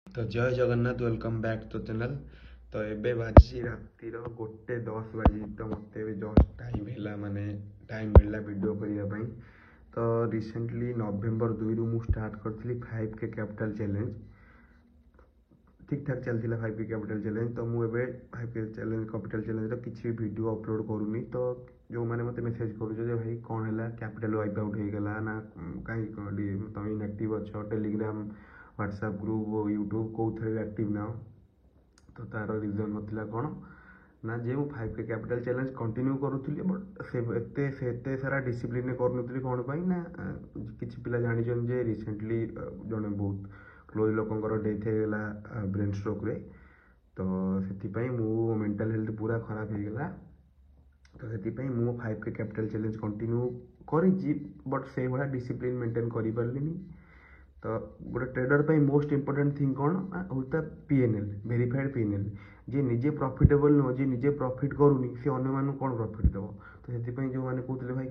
तो जय Jagannath welcome back to channel. तो एबे बाजी रातिर 1:10 बाजी तो मत जस्ट टाइम है माने टाइम मिलला वीडियो करने। तो रिसेंटली नवेम्बर 2 रु मु स्टार्ट करी 5K कैपिटल चैलेंज। ठीक ठाक चलता 5K कैपिटल चैलेंज। तो मुझे 5K चैलेंज कैपिटल चैलेंज किसी वीडियो अपलोड करूनी। तो जो मैंने मत मेसेज कर भाई कौन है कैपिटल वाइप आउट होगा ना कहीं तुम इनएक्टिव अच्छ टेलीग्राम व्हाट्सएप ग्रुप यूट्यूब कौ थे एक्टिव ना। तो तार रिजन नाला कौन ना जे मु 5K कैपिटल चैलेंज कंटिन्यू करुली बट से सारा डिसिप्लिन करूँ कौन पाई ना किसी पिला जान जे रिसेंटली जड़े बहुत क्लोज लोकर डेथ होगा ब्रेन स्ट्रोक रे। तो से मो मेंटल हेल्थ पूरा खराब होगा। तो से 5K कैपिटल चैलेंज कंटिन्यू करी बट से भाया डिसिप्लिन मेंटेन कर पारे। तो गोटे ट्रेडर पर मोस्ट इंपोर्टेंट थिंग कौन होता PNL वेरीफाइड PNL। जी निजे प्रॉफिटेबल नुह जी निजे प्रॉफिट करूनी सी अन्य कौन प्रॉफिट दब। तो से जो मैंने कहते भाई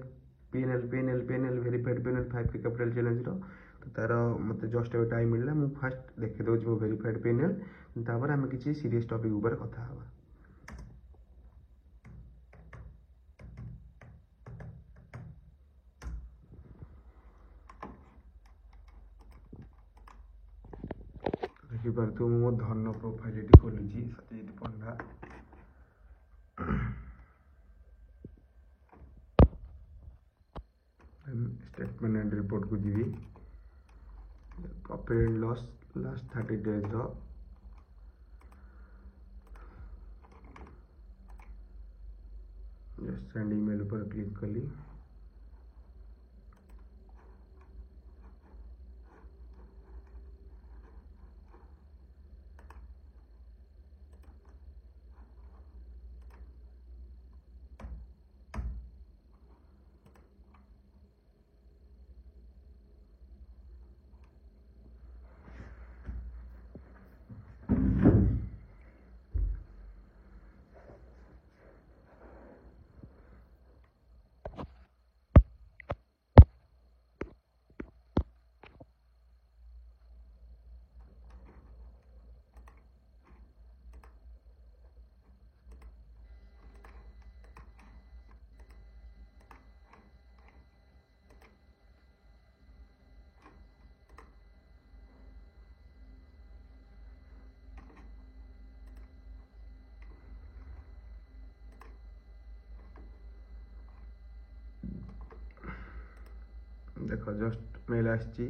PNL verified PNL 5K capital challenge तो तार मत जस्ट ए टाइम मिलला मु फास्ट देखी दूसरी मो वेरीफाइड PNL तापर आम किसी सीरीयस टॉपिक ऊपर कथा हवा। देखिपे मो धन प्रोफाइल ये खोली Satyajit Panda. Statement and report को जी profit and loss last 30 days just send email पर क्लिक कली। देख जस्ट मेल आसी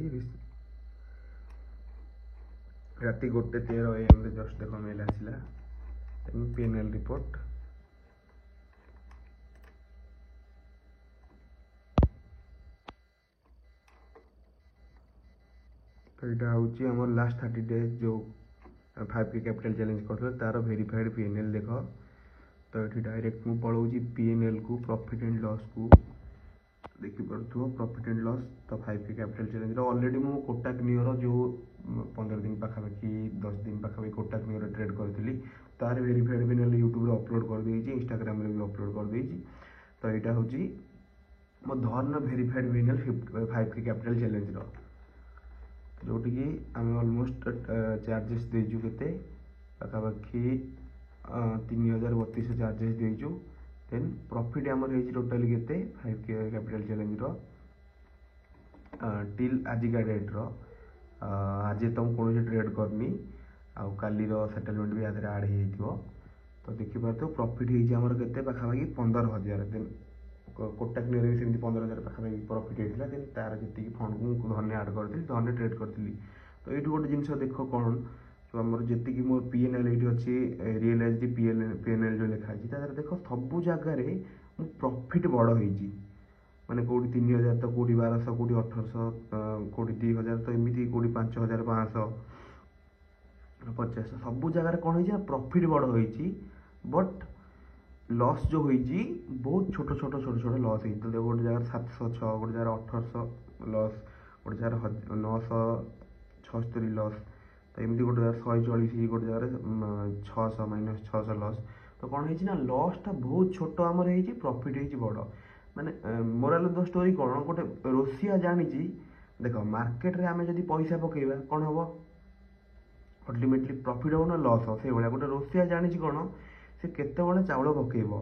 राति 1:13 AM जस्ट देख मेल आसला PNL रिपोर्ट। तो यहाँ हूँ लास्ट 30 डेज जो 5K कैपिटल चैलेंज कर तार वेरीफाइड PNL देख। तो ये डायरेक्ट मु पलाऊँ PNL को प्रॉफिट एंड लॉस को देखिपे प्रॉफिट एंड लॉस। तो 5K कैपिटल चैलेंज ऑलरेडी मु कोटाक नियर जो 15 दिन पाखापाखि 10 दिन पाखापाखि कोटाक नियर ट्रेड करी तार वेरीफाइड PNL यूट्यूब अपलोड कर देछि इंस्टाग्राम रे भी अपलोड कर देछि। तो यहाँ हूँ मो धन verified PNL 5K capital challenge जोटि कि आम अलमोस्ट चार्जेस देचु के पाखापाखि 3032 चार्जेस देचु। देन प्रॉफिट आमर है टोटाल के 5K कैपिटल चैलेंज टिल आजिका डेट आज तो कौन ट्रेड करनी आउ काली सेटलमेंट भी आधे आड हो। तो देखिए प्रॉफिट होमर के पाखापाखि 15,000। देन कोटाक नियर भी सेमती 15,000 पाखापाखि प्रॉफिट होता। देन तार जी फंड को धन्य आड करी धन्य ट्रेड करी। तो ये गोटे जिन देख कौन जो आम जी मोर PNL ये अच्छी रियलाइज PNL जो लिखाई देख सबू जगार प्रॉफिट बड़ होती माने कौटी 3,000 तो कौटी 1200 कौटी 1800 कौटी 2,000 तो एमती कौटी 5,550 सबू जगार कौन हो प्रॉफिट बड़ होती बट लॉस जो होती बहुत छोट छोट छोट छोट लॉस होती। तो गोटे जगह 706 गोटे जगह 1800 लॉस गोटे जगह 976 लॉस। तो एमती गोटे जगह 140 गोटे जगह 600 माइनस 600 लॉस। तो कौन है लॉसटा बहुत छोट आमर हो प्रॉफिट हो बड़ माने मोराल ऑफ द स्टोरी कौन गोटे रोसिया जानी देख मार्केट रे आमे जदि पैसा पकेबा कौन हम अल्टिमेटली प्रॉफिट हो ना लॉस हो से गोटे रोषिया जानी कौन से केतबेले चाउल पकेब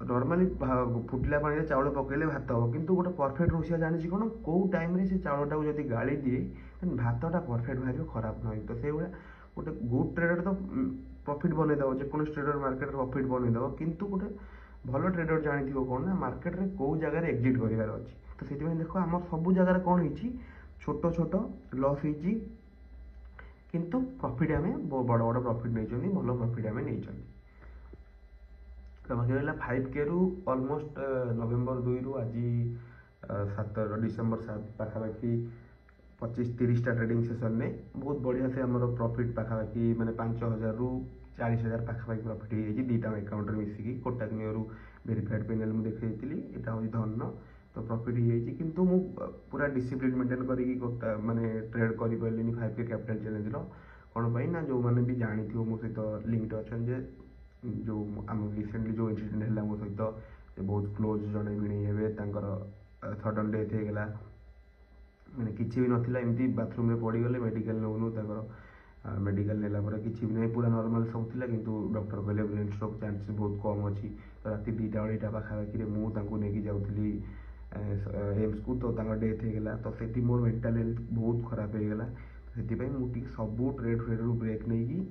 नॉर्मली फुटिला पानी चाउल पकेले भात हो किंतु गोटे परफेक्ट रोषिया जानी कौन कौ टाइम से चाउलटा को जब गाड़ी दिए देन भातटा परफेक्ट बाहर खराब ना तो से गोटे गुड ट्रेडर तो प्रॉफिट बनईदेव जेको ट्रेडर मार्केट प्रॉफिट बनईदेव किंतु गोटे भल ट्रेडर जानी कौन ना मार्केट रे कौ जगह एक्जिट करार अच्छी तो से देख आम सब जगार कौन हो छोट छोट लॉस होती किंतु प्रॉफिट आम बड़ बड़ प्रॉफिट नहीं भल प्रॉफिट आम नहीं तो बाकी रहा 5K रु ऑलमोस्ट नवेम्बर 2 रु आज 7 डिसेम्बर 7 पाखापाखि 25-30टा ट्रेडिंग सेसन में बहुत बढ़िया से आम प्रॉफिट पाखापाखि माने 5,000 रु 40,000 पाखापाखि प्रॉफिट हो दुईटा अकाउंट मिसिकी कोटाक नियो वेरीफाइड पैनल मुझे देखी यहाँ हूँ धन तो प्रॉफिट हो किंतु मु पूरा डिसिप्लिन मेंटेन करके माने ट्रेड कर पारे 5K कैपिटल चैलेंज कौन पाई ना जो मैंने भी जानी थी मो सहित लिंक्ड अच्छा जो आम रिसेंटली जो इंसिडेंट है मो सहित बहुत क्लोज जड़े भिणे हे सडन डेथ होगा मैंने किसी भी नाला एमती बाथरूम में पड़गले मेडिकल नौनु मेडिकल नेला किसी भी नहीं पूरा नॉर्मल सब थिला किंतु डॉक्टर कहले ब्रेन स्ट्रोक चांसेस बहुत कम अच्छी तो राति 2टा 2:30 पाखापाखि मुझे जाऊँगी एम्स को तो डेथ होगा तो से मोर मेंटल हेल्थ बहुत खराब होगा से मुझे सबू ट्रेड फ्रेड रू ब्रेक नहीं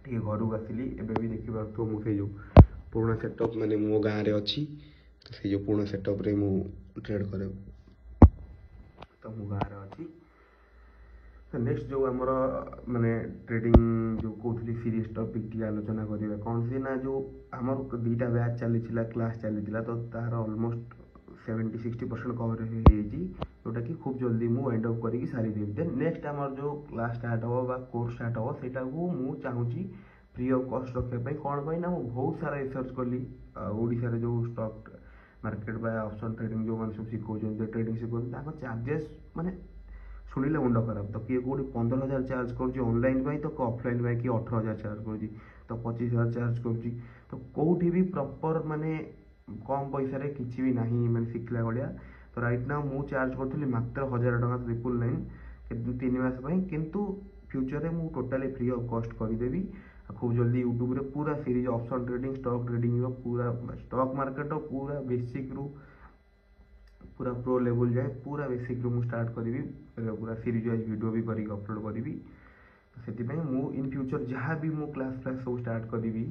टे घर को आसली एवं भी देखिए मुझे जो पुराना सेटअप माने मो गाँव में अच्छी तो से जो पुराना सेटअप रे मु ट्रेड करे तो मो गाँव में अच्छी तो नेक्स्ट जो आमर माने ट्रेडिंग जो कहती सीरीज टॉपिक टी आलोचना करिया कौन सी ना जो आमर 2टा बैच चली क्लास चली तो तार ऑलमोस्ट 70-60% कवर जोटा कि खूब जल्दी मु वाइंड अप करके सारी देवी देन नेक्स्ट आमर जो क्लास स्टार्ट हो कोर्स स्टार्ट हो सेटा को मु चाहूँगी फ्री ऑफ कॉस्ट रखापी कौन पाई ना बहुत सारा रिसर्च कली ओडिशा रे जो स्टॉक मार्केट बा ऑप्शन ट्रेडिंग जो मैंने सब शिखा ट्रेडिंग शिखा चार्जेस माने शुणिले मुंड खराब तो किए कौटी 15,000 चार्ज करोनलाइन तो ऑफलाइन कि 18,000 चार्ज कर तो 25,000 चार्ज कर तो कौटी भी प्रॉपर माने कम पैसा किसी भी नहीं मैंने शिखला भाया तो राइट नाउ मु चार्ज करी मात्र 1,000 टका 999 3 मास किंतु फ्यूचर में मुझे टोटाली फ्री ऑफ कॉस्ट करदेवी खूब जल्दी यूट्यूब रे पूरा series option trading stock trading पूरा स्टॉक मार्केट पूरा बेसिक रू पूरा प्रो लेवल जाए पूरा बेसिक रू स्टार्ट करी पूरा सीरीज वाइज वीडियो भी करके अपलोड करी से मु इन फ्यूचर जहाँ भी मु क्लास सब स्टार्ट करी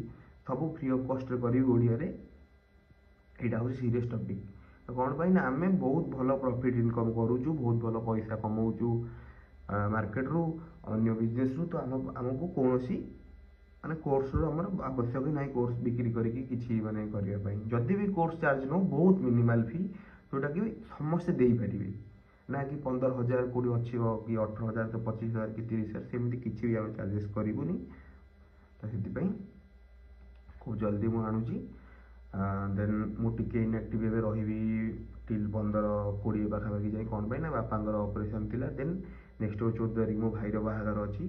सब फ्री ऑफ कॉस्ट करी ओडिया रे यहाँ हूँ सीरीयस टॉपिक तो कौन पाई ना आम बहुत भल प्रॉफिट इनकम करुचु बहुत भल पैसा कमाऊचु मार्केट रू अन्य बिजनेस रू तो आमको कौन माने कोर्स आमर आवश्यक ना कोर्स बिक्री करके किसी माने करने जदि भी कोर्स चार्ज नो बहुत मिनिमल फी जोटा कि समस्ते दे पारे ना कि 15,000 कोड़ी अच्छी कि 18,000 तो 25,000 कि 30,000 सेमती किसी भी आम चार्जेस करूनी तो से खूब जल्दी मुझे आणुची देन मुझे इनएक्टिव एवं रही टिल 15-20 पाखापाखि जाए कौन पाई ना बापांर ऑपरेशन थिला देन नेक्स्ट 14 तारीख मो भाईर बाहागर अच्छी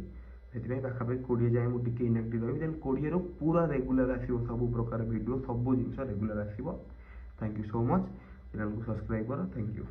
से पाखापाखि 20 जाए मुझे इनएक्टिव रही देन 20 रु पूरा रेगुलर आसो सब प्रकार वीडियो सब जिन रेगुलर आसो thank you so much channel को सब्सक्राइब करो थैंक यू।